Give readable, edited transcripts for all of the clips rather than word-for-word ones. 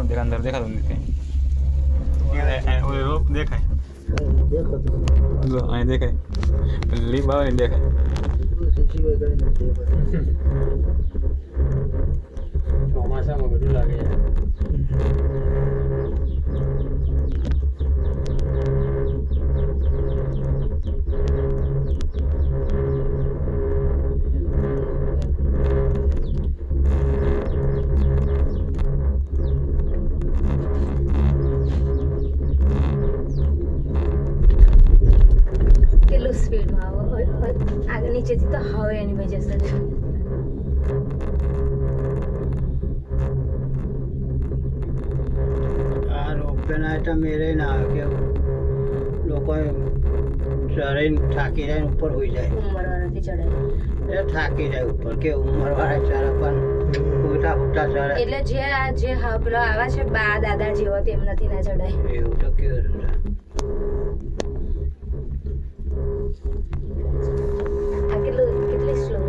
મંદિર અંદર દેખાતું નથી રોપ દેખાય જો અહીં દેખાય લીપ આવે ને દેખાય ચોમાસામાં બધું લાગે કેટલું સ્પીડમાં આગળ નીચેથી તો હવે એની ભાઈ જશે આ રોપવેના આઈટમ મેરે ના આવે કે લોકો ચડાઈને થાકી જાય ને ઉપર હોઈ જાય ઉંમરવાળાથી ચડાય એ થાકી જાય ઉપર કે ઉંમરવાળા ચડે પણ ખોટા ખોટા ચડે એટલે જે પેલો આવા છે બા દાદા જેવો તેમનાથી ના ચડાય એવું તો કેવું આ કેટલી સ્લો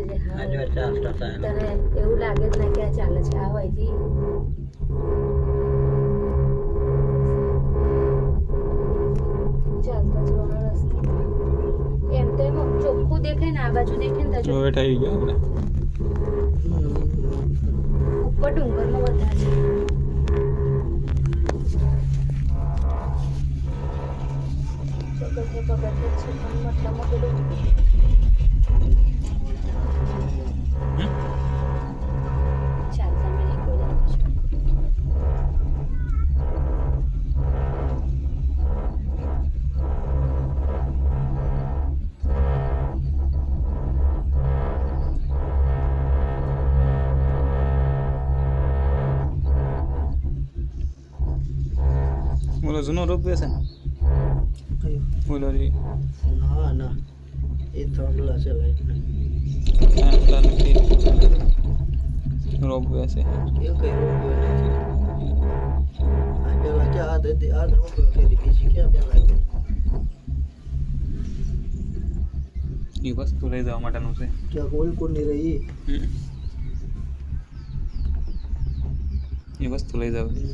છે આ જો ચાલતા થાય તને એવું લાગે જ ના કે આ ચાલે છે આ હોયથી ચાલતા જવાનો રસ્તો એમ તો એમ ચોખ્ખું દેખાય ને આ બાજુ દેખાય ને જો હેઠ આવી ગયો આપણે ઉપર ડુંગરમાં બધા છે પગથિયે પગથિયે છે પણ મતલબમાં પેલું ચાલતા મેં નહીં કોઈ દાડો છું. બોલો જૂનો રોપ છે ને બોલો રે ના ના એ થોડલા છે લાઈટ રોપ છે એ કઈ રોગ નથી આ પેલા ક્યાં આ રોગ કરી બીજી ક્યાં પેલા એ વસ્તુ લઈ જવા માટેનું છે ક્યાં કોઈ કોની રહી એ વસ્તુ લઈ જવાની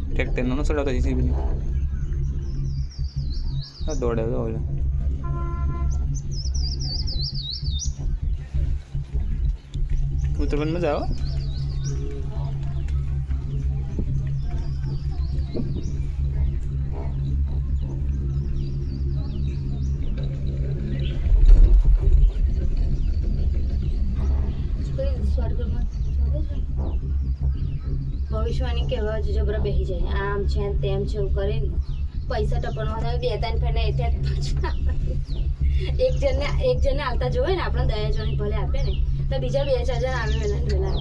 ટ્રેક્ટર નો ચડાવતો જીસીબી આ દોડે તો ઓલે ઉતરવાની મજા આવે ભવિષ્યવાણી કહેવા જબરા બેસી જાય આમ છે ને તેમ છે એવું કરીને પૈસા ટપણમાં થાય બે ત્રણ ફેરને એટલે એક જણને આવતા જોવે ને આપણે દયા જોવાની ભલે આપે ને તો બીજા 2-4 જણ આવે વહેલા ને વહેલા